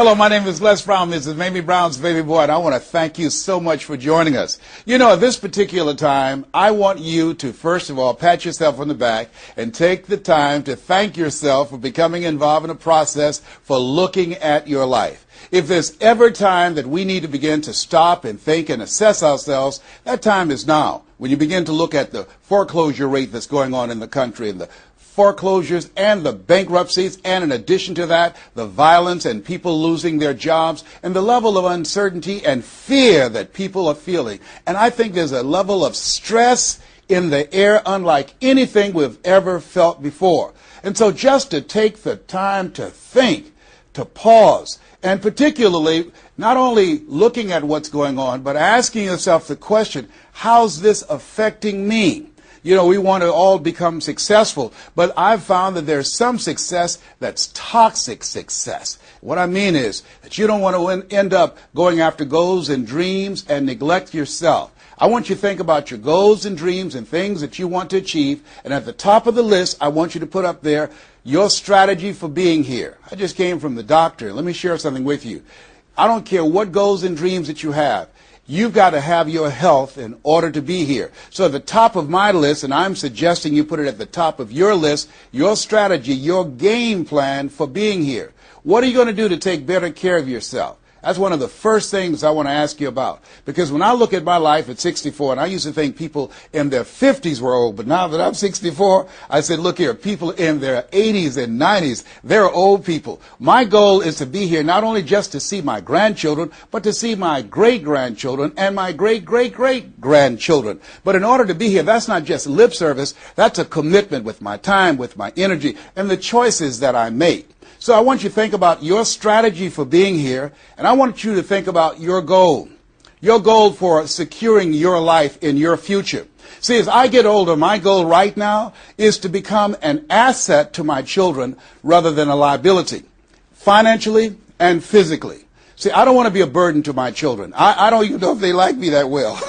Hello, my name is Les Brown. This is Mamie Brown's baby boy, and I want to thank you so much for joining us. You know, at this particular time, I want you to, first of all, pat yourself on the back and take the time to thank yourself for becoming involved in a process for looking at your life. If there's ever time that we need to begin to stop and think and assess ourselves, that time is now. When you begin to look at the foreclosure rate that's going on in the country and the foreclosures and the bankruptcies, and in addition to that, the violence and people losing their jobs and the level of uncertainty and fear that people are feeling. And I think there's a level of stress in the air unlike anything we've ever felt before. And so just to take the time to think, to pause, and particularly not only looking at what's going on, but asking yourself the question, how's this affecting me? You know, we want to all become successful, but I've found that there's some success that's toxic success. What I mean is that you don't want to end up going after goals and dreams and neglect yourself. I want you to think about your goals and dreams and things that you want to achieve, and at the top of the list, I want you to put up there your strategy for being here. I just came from the doctor. Let me share something with you. I don't care what goals and dreams that you have. You've got to have your health in order to be here. So at the top of my list, and I'm suggesting you put it at the top of your list, your strategy, your game plan for being here. What are you going to do to take better care of yourself? That's one of the first things I want to ask you about. Because when I look at my life at 64, and I used to think people in their 50s were old, but now that I'm 64, I said, look here, people in their 80s and 90s, they're old people. My goal is to be here not only just to see my grandchildren, but to see my great-grandchildren and my great-great-great-grandchildren. But in order to be here, that's not just lip service, that's a commitment with my time, with my energy, and the choices that I make. So I want you to think about your strategy for being here, and I want you to think about your goal for securing your life in your future. See, as I get older, my goal right now is to become an asset to my children rather than a liability, financially and physically. See, I don't want to be a burden to my children. I don't even know if they like me that well.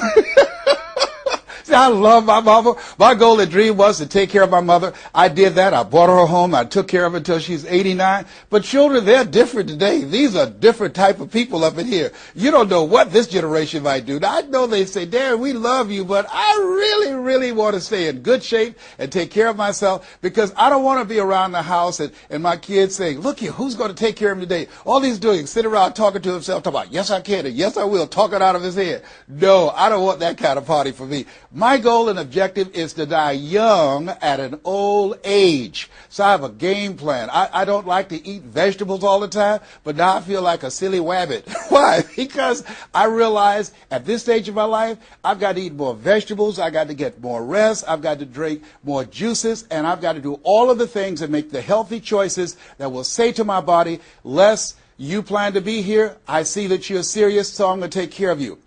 I love my mama. My goal and dream was to take care of my mother. I did that. I bought her a home. I took care of her until she's 89. But children, they're different today. These are different type of people up in here. You don't know what this generation might do. Now, I know they say, Darren, we love you, but I really, really want to stay in good shape and take care of myself because I don't want to be around the house and my kids saying, look here, who's going to take care of him today? All he's doing is sitting around talking to himself, talking about, yes, I can, and yes, I will, talking out of his head. No, I don't want that kind of party for me. My goal and objective is to die young at an old age. So I have a game plan. I don't like to eat vegetables all the time, but now I feel like a silly wabbit. Why? Because I realize at this stage of my life, I've got to eat more vegetables, I've got to get more rest, I've got to drink more juices, and I've got to do all of the things that make the healthy choices that will say to my body, Les, you plan to be here, I see that you're serious, so I'm going to take care of you.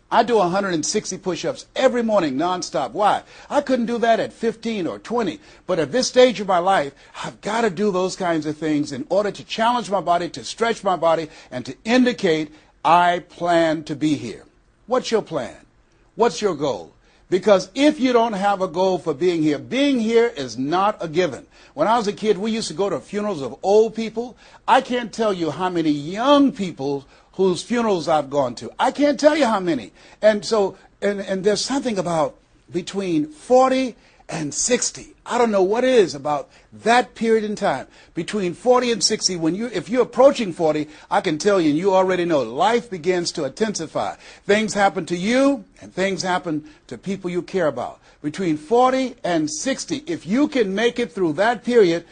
I do 160 push-ups every morning nonstop. Why? I couldn't do that at 15 or 20. But at this stage of my life, I've got to do those kinds of things in order to challenge my body, to stretch my body, and to indicate I plan to be here. What's your plan? What's your goal? Because if you don't have a goal for being here is not a given. When I was a kid, we used to go to funerals of old people. I can't tell you how many young people whose funerals I've gone to. I can't tell you how many. And so, and there's something about between 40 and 60. I don't know what it is about that period in time. Between 40 and 60, if you're approaching 40, I can tell you, and you already know, life begins to intensify. Things happen to you, and things happen to people you care about. Between 40 and 60, if you can make it through that period,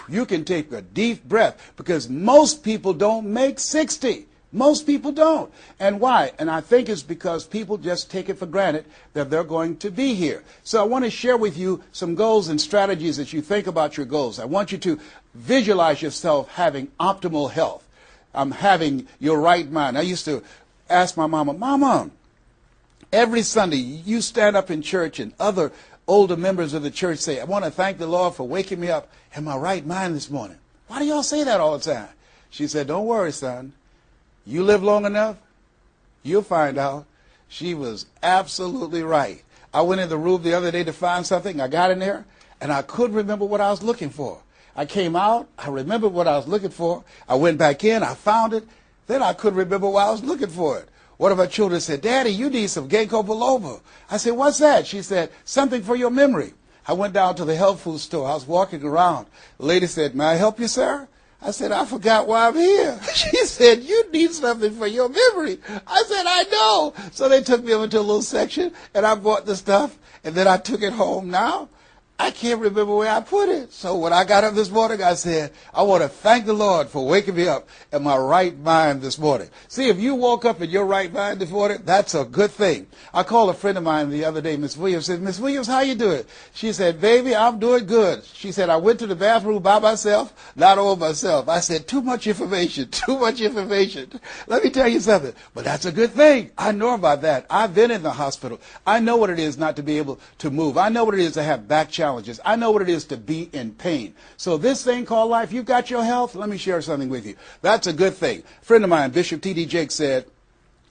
you can take a deep breath, because most people don't make 60. Most people don't. And why? And I think it's because people just take it for granted that they're going to be here. So I want to share with you some goals and strategies as you think about your goals. I want you to visualize yourself having optimal health. Having your right mind. I used to ask my mama, Mama, every Sunday you stand up in church and other older members of the church say, I want to thank the Lord for waking me up in my right mind this morning. Why do y'all say that all the time? She said, don't worry, son. You live long enough, you'll find out. She was absolutely right. I went in the room the other day to find something. I got in there, and I couldn't remember what I was looking for. I came out, I remembered what I was looking for. I went back in, I found it. Then I couldn't remember why I was looking for it. One of my children said, Daddy, you need some ginkgo biloba. I said, what's that? She said, something for your memory. I went down to the health food store. I was walking around. The lady said, may I help you, sir? I said, I forgot why I'm here. She said, you need something for your memory. I said, I know. So they took me over to a little section, and I bought the stuff, and then I took it home. Now, I can't remember where I put it. So when I got up this morning, I said, I want to thank the Lord for waking me up in my right mind this morning. See, if you woke up in your right mind this morning, that's a good thing. I called a friend of mine the other day, Miss Williams, said, Miss Williams, how you doing? She said, baby, I'm doing good. She said, I went to the bathroom by myself, not all myself. I said, too much information, too much information. Let me tell you something, but that's a good thing. I know about that. I've been in the hospital. I know what it is not to be able to move. I know what it is to have back challenges. I know what it is to be in pain. So this thing called life, you've got your health. Let me share something with you. That's a good thing. A friend of mine, Bishop T.D. Jakes, said,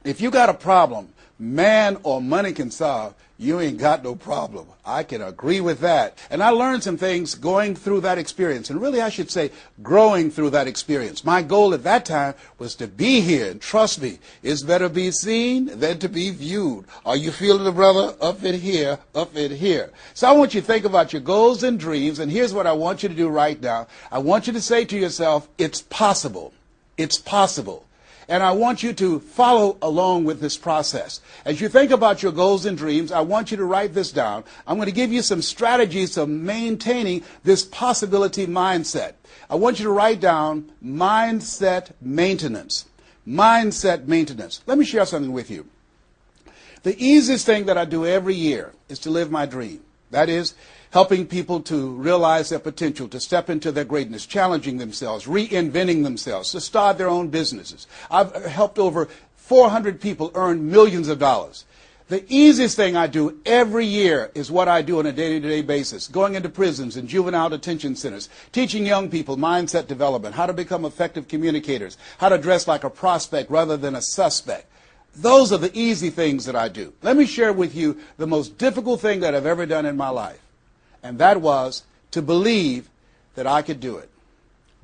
if you got a problem man or money can solve, you ain't got no problem. I can agree with that. And I learned some things going through that experience. And really, I should say, growing through that experience. My goal at that time was to be here. And trust me, it's better be seen than to be viewed. Are you feeling it, brother? Up in here, up in here. So I want you to think about your goals and dreams. And here's what I want you to do right now. I want you to say to yourself, it's possible. It's possible. And I want you to follow along with this process. As you think about your goals and dreams, I want you to write this down. I'm going to give you some strategies of maintaining this possibility mindset. I want you to write down mindset maintenance. Mindset maintenance. Let me share something with you. The easiest thing that I do every year is to live my dream. That is, helping people to realize their potential, to step into their greatness, challenging themselves, reinventing themselves, to start their own businesses. I've helped over 400 people earn millions of dollars. The easiest thing I do every year is what I do on a day-to-day basis, going into prisons and juvenile detention centers, teaching young people mindset development, how to become effective communicators, how to dress like a prospect rather than a suspect. Those are the easy things that I do. Let me share with you the most difficult thing that I've ever done in my life. And that was to believe that I could do it.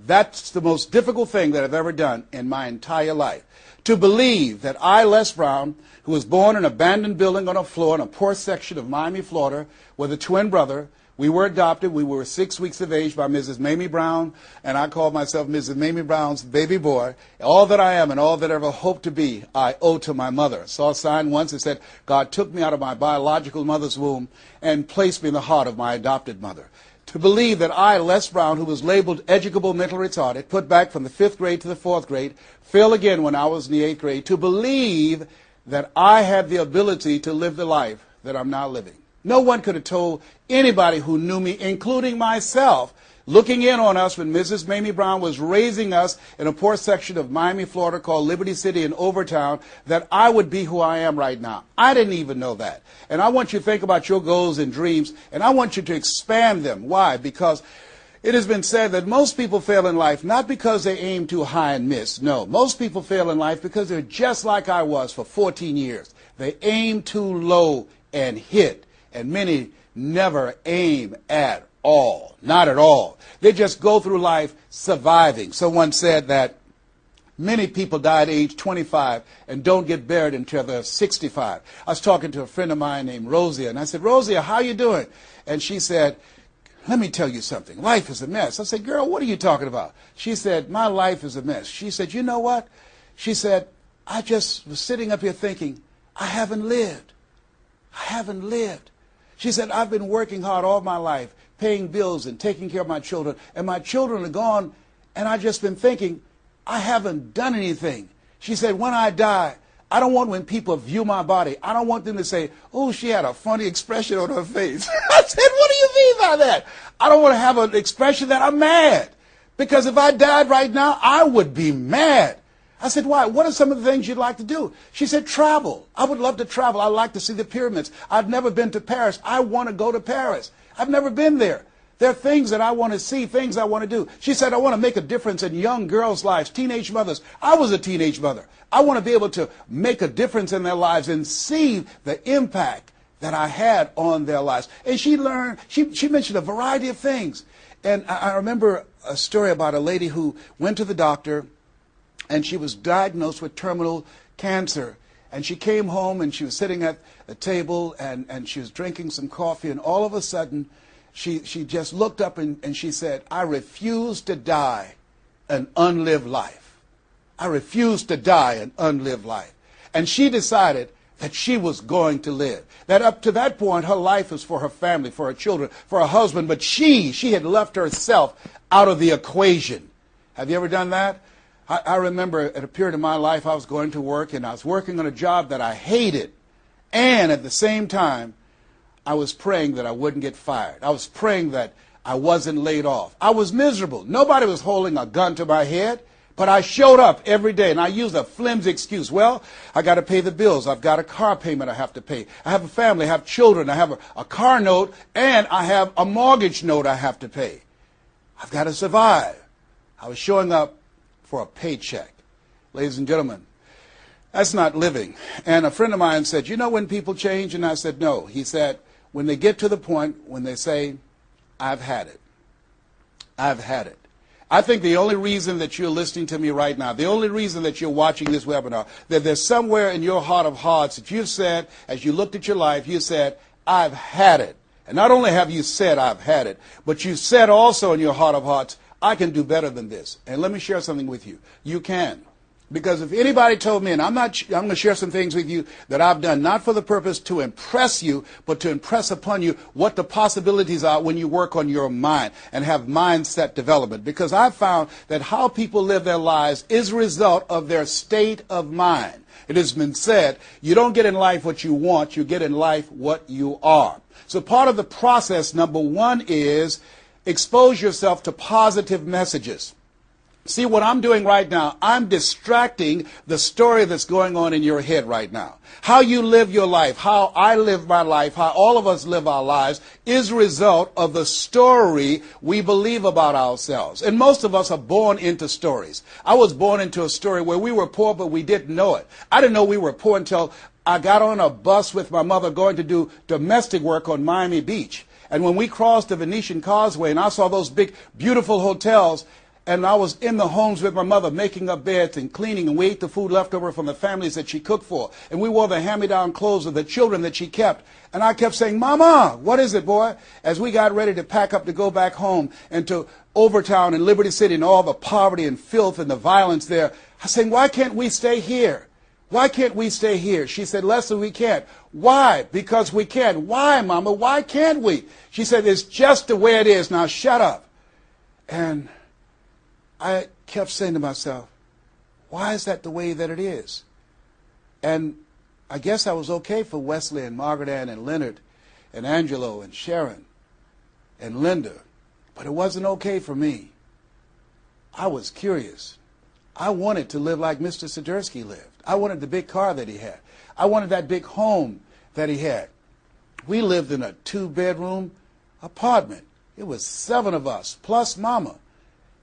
That's the most difficult thing that I've ever done in my entire life. To believe that I, Les Brown, who was born in an abandoned building on a floor in a poor section of Miami, Florida, with a twin brother. We were adopted. We were 6 weeks of age by Mrs. Mamie Brown, and I called myself Mrs. Mamie Brown's baby boy. All that I am and all that I ever hope to be, I owe to my mother. I saw a sign once that said, God took me out of my biological mother's womb and placed me in the heart of my adopted mother. To believe that I, Les Brown, who was labeled educable mental retarded, put back from the 5th grade to the 4th grade, failed again when I was in the 8th grade, to believe that I had the ability to live the life that I'm now living. No one could have told anybody who knew me, including myself, looking in on us when Mrs. Mamie Brown was raising us in a poor section of Miami, Florida called Liberty City in Overtown, that I would be who I am right now. I didn't even know that. And I want you to think about your goals and dreams, and I want you to expand them. Why? Because it has been said that most people fail in life not because they aim too high and miss. No, most people fail in life because they're just like I was for 14 years. They aim too low and hit. And many never aim at all, not at all. They just go through life surviving. Someone said that many people die at age 25 and don't get buried until they're 65. I was talking to a friend of mine named Rosia, and I said, Rosia, how you doing? And she said, let me tell you something. Life is a mess. I said, girl, what are you talking about? She said, my life is a mess. She said, you know what? She said, I just was sitting up here thinking, I haven't lived. I haven't lived. She said, I've been working hard all my life, paying bills and taking care of my children, and my children are gone, and I've just been thinking, I haven't done anything. She said, when I die, I don't want when people view my body, I don't want them to say, oh, she had a funny expression on her face. I said, what do you mean by that? I don't want to have an expression that I'm mad. Because if I died right now, I would be mad. I said, why? What are some of the things you'd like to do? She said, travel. I would love to travel. I'd like to see the pyramids. I've never been to Paris. I want to go to Paris. I've never been there. There are things that I want to see, things I want to do. She said, I want to make a difference in young girls' lives, teenage mothers. I was a teenage mother. I want to be able to make a difference in their lives and see the impact that I had on their lives. And she mentioned a variety of things. And I remember a story about a lady who went to the doctor, and she was diagnosed with terminal cancer. And she came home, and she was sitting at a table, and she was drinking some coffee, and all of a sudden, she just looked up and she said, "I refuse to die an unlived life. I refuse to die an unlived life." And she decided that she was going to live. That up to that point, her life was for her family, for her children, for her husband, but she had left herself out of the equation. Have you ever done that? I remember at a period of my life, I was going to work, and I was working on a job that I hated. And at the same time, I was praying that I wouldn't get fired. I was praying that I wasn't laid off. I was miserable. Nobody was holding a gun to my head, but I showed up every day, and I used a flimsy excuse. Well, I got to pay the bills. I've got a car payment I have to pay. I have a family. I have children. I have a car note, and I have a mortgage note I have to pay. I've got to survive. I was showing up for a paycheck. Ladies and gentlemen, that's not living. And a friend of mine said, "You know when people change?" And I said, "No." He said, "When they get to the point when they say, 'I've had it. I've had it.'" I think the only reason that you're listening to me right now, the only reason that you're watching this webinar, that there's somewhere in your heart of hearts that you've said, as you looked at your life, you said, "I've had it." And not only have you said, "I've had it," but you said also in your heart of hearts, "I can do better than this." And let me share something with you. You can. Because if anybody told me, and I'm going to share some things with you that I've done, not for the purpose to impress you, but to impress upon you what the possibilities are when you work on your mind and have mindset development. Because I've found that how people live their lives is a result of their state of mind. It has been said, you don't get in life what you want, you get in life what you are. So part of the process, number one, is expose yourself to positive messages. See, what I'm doing right now, I'm distracting the story that's going on in your head right now. How you live your life, how I live my life, how all of us live our lives is a result of the story we believe about ourselves. And most of us are born into stories. I was born into a story where we were poor, but we didn't know it. I didn't know we were poor until I got on a bus with my mother going to do domestic work on Miami Beach. And when we crossed the Venetian Causeway and I saw those big, beautiful hotels, and I was in the homes with my mother making up beds and cleaning, and we ate the food left over from the families that she cooked for. And we wore the hand-me-down clothes of the children that she kept. And I kept saying, "Mama, what is it, boy?" As we got ready to pack up to go back home and to Overtown and Liberty City and all the poverty and filth and the violence there, I was saying, "Why can't we stay here? Why can't we stay here?" She said, "Leslie, we can't." "Why?" "Because we can't." "Why, Mama? Why can't we?" She said, "It's just the way it is. Now shut up." And I kept saying to myself, why is that the way that it is? And I guess I was okay for Wesley and Margaret Ann and Leonard and Angelo and Sharon and Linda, but it wasn't okay for me. I was curious. I wanted to live like Mr. Sidursky lived. I wanted the big car that he had. I wanted that big home that he had. We lived in a 2-bedroom apartment. It was 7 of us, plus Mama.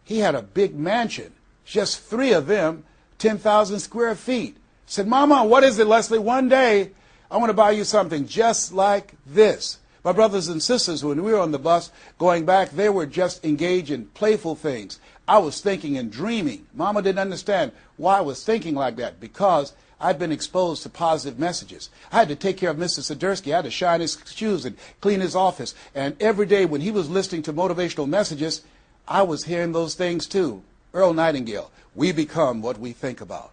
He had a big mansion, just 3 of them, 10,000 square feet. I said, "Mama, what is it, Leslie? One day, I want to buy you something just like this." My brothers and sisters, when we were on the bus going back, they were just engaged in playful things. I was thinking and dreaming. Mama didn't understand why I was thinking like that, because I'd been exposed to positive messages. I had to take care of Mr. Sidursky. I had to shine his shoes and clean his office. And every day when he was listening to motivational messages, I was hearing those things too. Earl Nightingale, we become what we think about.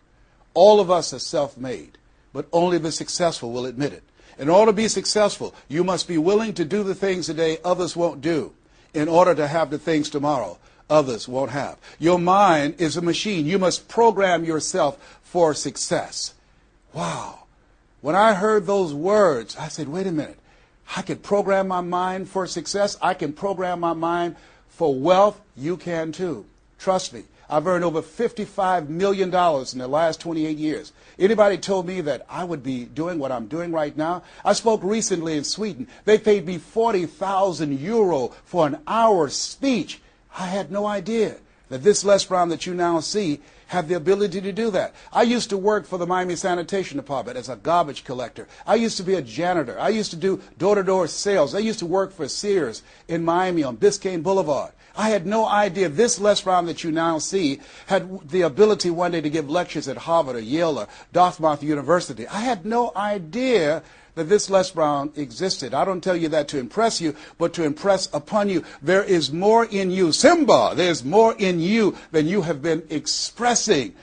All of us are self-made, but only the successful will admit it. In order to be successful, you must be willing to do the things today others won't do in order to have the things tomorrow others won't have. Your mind is a machine. You must program yourself for success. Wow. When I heard those words, I said, wait a minute. I can program my mind for success. I can program my mind for wealth. You can too. Trust me. I've earned over $55 million in the last 28 years. Anybody told me that I would be doing what I'm doing right now? I spoke recently in Sweden. They paid me 40,000 euro for an hour speech. I had no idea that this Les Brown that you now see have the ability to do that. I used to work for the Miami Sanitation Department as a garbage collector. I used to be a janitor. I used to do door-to-door sales. I used to work for Sears in Miami on Biscayne Boulevard. I had no idea this Les Brown that you now see had the ability one day to give lectures at Harvard or Yale or Dartmouth University. I had no idea that this Les Brown existed. I don't tell you that to impress you, but to impress upon you. There is more in you. Simba, there's more in you than you have been expressing.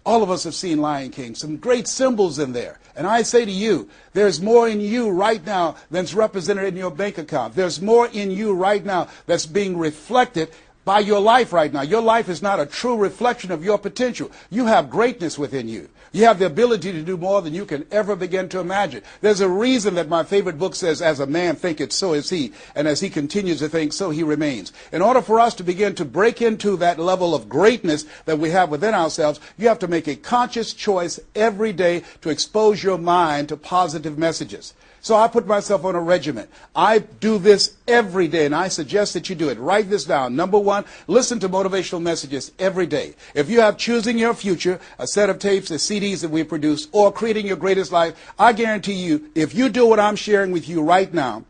All of us have seen Lion King, some great symbols in there. And I say to you, there's more in you right now than's represented in your bank account. There's more in you right now that's being reflected by your life right now. Your life is not a true reflection of your potential. You have greatness within you. You have the ability to do more than you can ever begin to imagine. There's a reason that my favorite book says, as a man thinketh, so is he. And as he continues to think, so he remains. In order for us to begin to break into that level of greatness that we have within ourselves, you have to make a conscious choice every day to expose your mind to positive messages. So I put myself on a regimen. I do this every day, and I suggest that you do it. Write this down. Number one, listen to motivational messages every day. If you have Choosing Your Future, a set of tapes, the CDs that we produce, or Creating Your Greatest Life, I guarantee you, if you do what I'm sharing with you right now,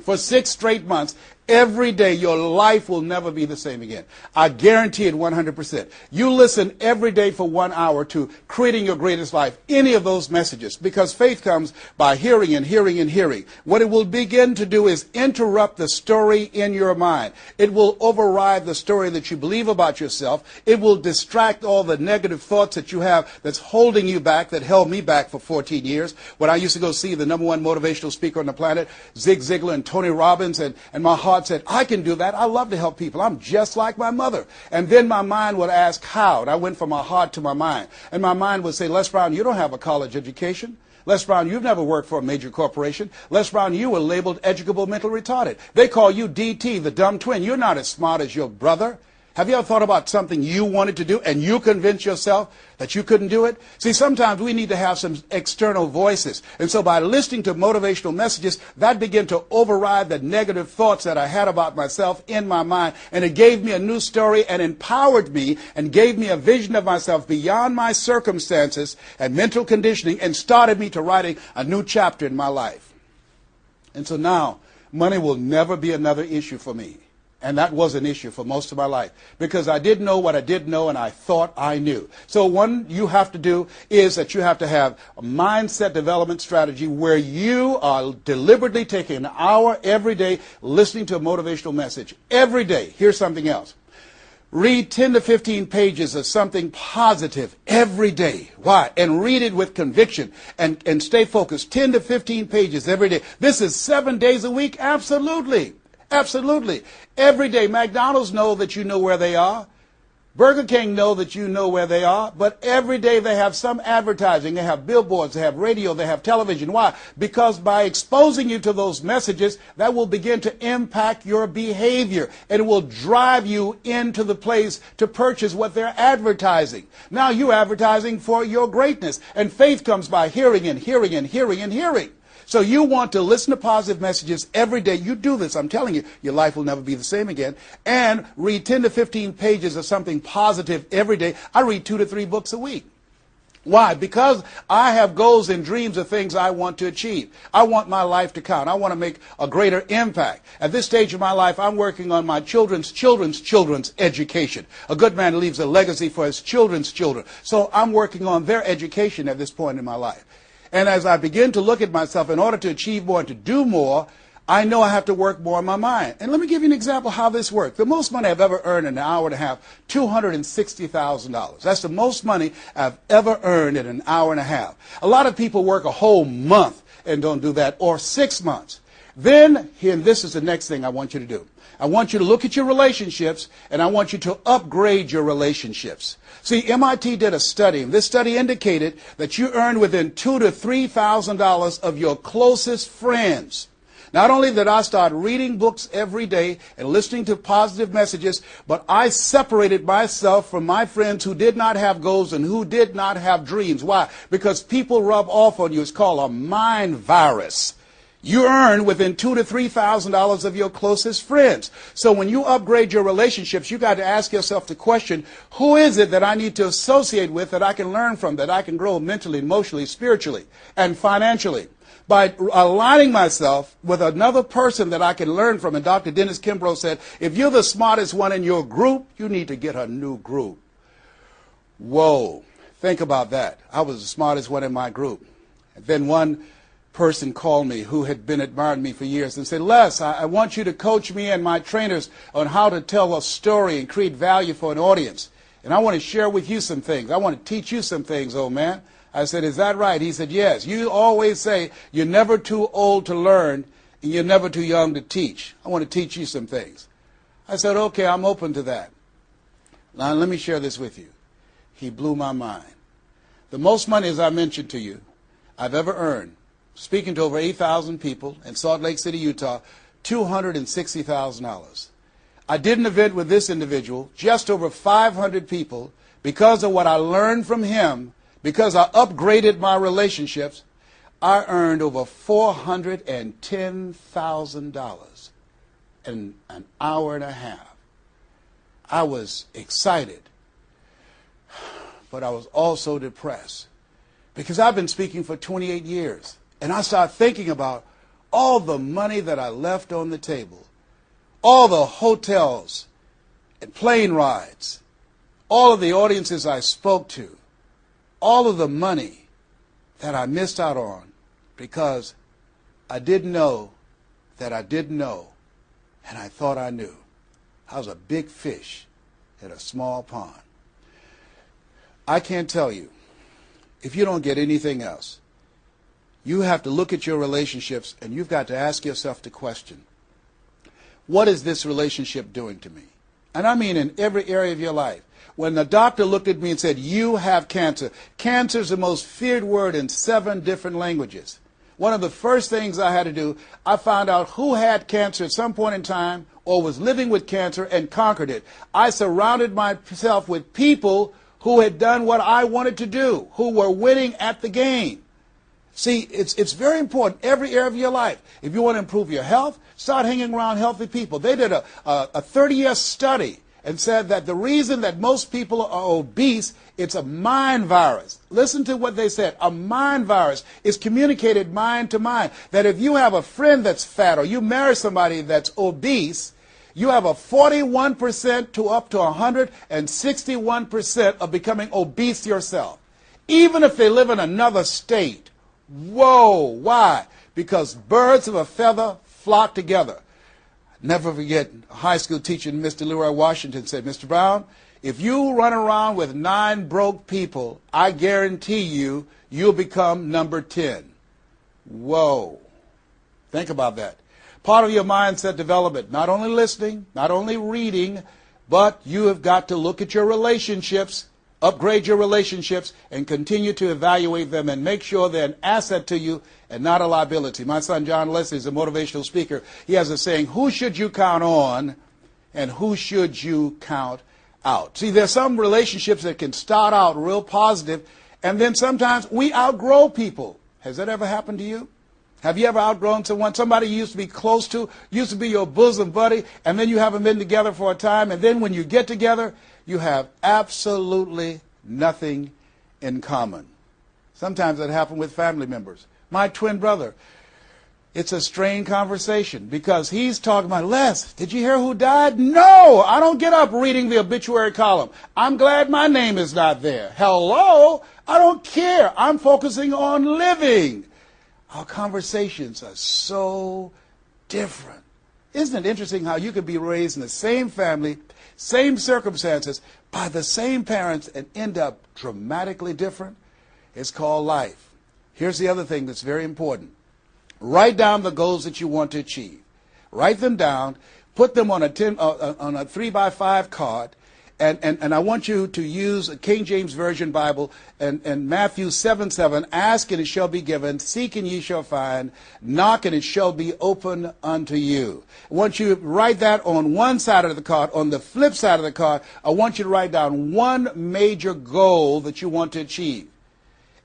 for 6 straight months, every day, your life will never be the same again. I guarantee it 100%. You listen every day for 1 hour to Creating Your Greatest Life, any of those messages, because faith comes by hearing and hearing and hearing. What it will begin to do is interrupt the story in your mind. It will override the story that you believe about yourself. It will distract all the negative thoughts that you have that's holding you back, that held me back for 14 years. When I used to go see the #1 motivational speaker on the planet, Zig Ziglar and Tony Robbins, and my heart said, I can do that. I love to help people. I'm just like my mother. And then my mind would ask how. And I went from my heart to my mind. And my mind would say, Les Brown, you don't have a college education. Les Brown, you've never worked for a major corporation. Les Brown, you were labeled educable mental retarded. They call you DT, the dumb twin. You're not as smart as your brother. Have you ever thought about something you wanted to do and you convinced yourself that you couldn't do it? See, sometimes we need to have some external voices. And so by listening to motivational messages, that began to override the negative thoughts that I had about myself in my mind. And it gave me a new story and empowered me and gave me a vision of myself beyond my circumstances and mental conditioning and started me to writing a new chapter in my life. And so now, money will never be another issue for me. And that was an issue for most of my life because I didn't know what I didn't know and I thought I knew. So one you have to do is that you have to have a mindset development strategy where you are deliberately taking an hour every day listening to a motivational message. Every day. Here's something else. Read 10 to 15 pages of something positive every day. Why? And read it with conviction and stay focused. 10 to 15 pages every day. This is 7 days a week? Absolutely. Absolutely. Every day, McDonald's know that you know where they are. Burger King know that you know where they are. But every day they have some advertising. They have billboards. They have radio. They have television. Why? Because by exposing you to those messages, that will begin to impact your behavior. And it will drive you into the place to purchase what they're advertising. Now you're advertising for your greatness. And faith comes by hearing and hearing and hearing and hearing. So you want to listen to positive messages every day. You do this, I'm telling you, your life will never be the same again. And read 10 to 15 pages of something positive every day. I read 2 to 3 books a week. Why? Because I have goals and dreams of things I want to achieve. I want my life to count. I want to make a greater impact. At this stage of my life, I'm working on my children's education. A good man leaves a legacy for his children's children. So I'm working on their education at this point in my life. And as I begin to look at myself, in order to achieve more and to do more, I know I have to work more on my mind. And let me give you an example how this works. The most money I've ever earned in an hour and a half, $260,000. That's the most money I've ever earned in an hour and a half. A lot of people work a whole month and don't do that, or 6 months. Then, and this is the next thing I want you to do. I want you to look at your relationships, and I want you to upgrade your relationships. See, MIT did a study, and this study indicated that you earn within $2,000 to $3,000 of your closest friends. Not only did I start reading books every day and listening to positive messages, but I separated myself from my friends who did not have goals and who did not have dreams. Why? Because people rub off on you. It's called a mind virus. You earn within $2,000 to $3,000 of your closest friends. So when you upgrade your relationships, you got to ask yourself the question, who is it that I need to associate with, that I can learn from, that I can grow mentally, emotionally, spiritually, and financially? By aligning myself with another person that I can learn from. And Dr. Dennis Kimbrough said, if you're the smartest one in your group, you need to get a new group. Whoa, think about that. I was the smartest one in my group. And then one person called me who had been admiring me for years and said, Les, I want you to coach me and my trainers on how to tell a story and create value for an audience. And I want to share with you some things. I want to teach you some things, old man. I said, is that right? He said, yes. You always say you're never too old to learn and you're never too young to teach. I want to teach you some things. I said, okay, I'm open to that. Now, let me share this with you. He blew my mind. The most money, as I mentioned to you, I've ever earned, speaking to over 8,000 people in Salt Lake City, Utah, $260,000. I did an event with this individual, just over 500 people, because of what I learned from him, because I upgraded my relationships. I earned over $410,000 in an hour and a half. I was excited, but I was also depressed, because I've been speaking for 28 years. And I started thinking about all the money that I left on the table, all the hotels and plane rides, all of the audiences I spoke to, all of the money that I missed out on because I didn't know that I didn't know, and I thought I knew. I was a big fish in a small pond. I can't tell you, if you don't get anything else, you have to look at your relationships and you've got to ask yourself the question, what is this relationship doing to me? And I mean in every area of your life. When the doctor looked at me and said, you have cancer. Cancer is the most feared word in 7 different languages. One of the first things I had to do, I found out who had cancer at some point in time or was living with cancer and conquered it. I surrounded myself with people who had done what I wanted to do, who were winning at the game. See, it's very important, every area of your life. If you want to improve your health, start hanging around healthy people. They did a 30-year study and said that the reason that most people are obese, it's a mind virus. Listen to what they said. A mind virus is communicated mind to mind. That if you have a friend that's fat or you marry somebody that's obese, you have a 41% to up to 161% of becoming obese yourself. Even if they live in another state. Whoa, why? Because birds of a feather flock together. Never forget, a high school teacher, Mr. Leroy Washington, said, Mr. Brown, if you run around with 9 broke people, I guarantee you, you'll become number 10. Whoa. Think about that. Part of your mindset development, not only listening, not only reading, but you have got to look at your relationships, upgrade your relationships, and continue to evaluate them and make sure they're an asset to you and not a liability. My son John Leslie is a motivational speaker. He has a saying, who should you count on and who should you count out? See, there's some relationships that can start out real positive, and then sometimes we outgrow people. Has that ever happened to you? Have you ever outgrown someone? Somebody you used to be close to, used to be your bosom buddy, and then you haven't been together for a time, and then when you get together, you have absolutely nothing in common. Sometimes that happens with family members. My twin brother, it's a strained conversation because he's talking about, Les, did you hear who died? No, I don't get up reading the obituary column. I'm glad my name is not there. Hello, I don't care. I'm focusing on living. Our conversations are so different. Isn't it interesting how you could be raised in the same family, same circumstances, by the same parents and end up dramatically different? It's called life. Here's the other thing that's very important. Write down the goals that you want to achieve. Write them down. Put them on a 3x5 card. And I want you to use a King James Version Bible and Matthew 7:7. Ask and it shall be given. Seek and ye shall find. Knock and it shall be open unto you. I want you to write that on one side of the card. On the flip side of the card, I want you to write down one major goal that you want to achieve.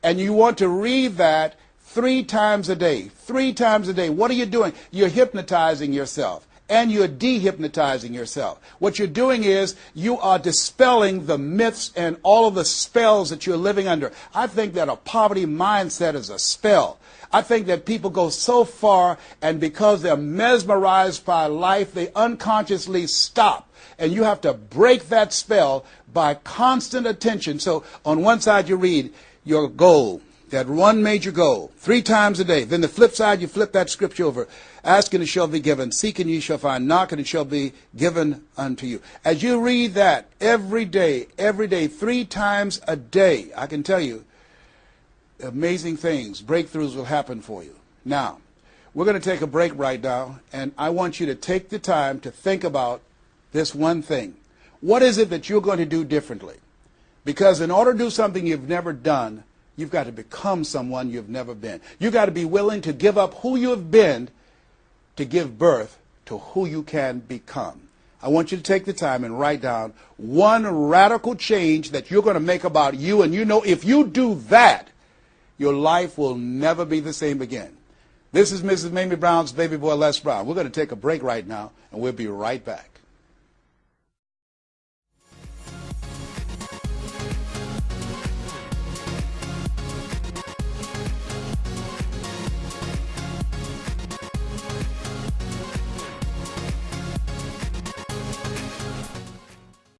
And you want to read that 3 times a day. 3 times a day. What are you doing? You're hypnotizing yourself. And you're dehypnotizing yourself. What you're doing is you are dispelling the myths and all of the spells that you're living under. I think that a poverty mindset is a spell. I think that people go so far, and because they're mesmerized by life, they unconsciously stop. And you have to break that spell by constant attention. So on one side you read your goal, that one major goal, 3 times a day. Then the flip side, you flip that scripture over. Ask and it shall be given. Seek and ye shall find. Knock and it shall be given unto you. As you read that every day, 3 times a day, I can tell you, amazing things, breakthroughs will happen for you. Now, we're going to take a break right now, and I want you to take the time to think about this one thing. What is it that you're going to do differently? Because in order to do something you've never done, you've got to become someone you've never been. You've got to be willing to give up who you have been to give birth to who you can become. I want you to take the time and write down one radical change that you're going to make about you. And you know, if you do that, your life will never be the same again. This is Mrs. Mamie Brown's baby boy, Les Brown. We're going to take a break right now, and we'll be right back.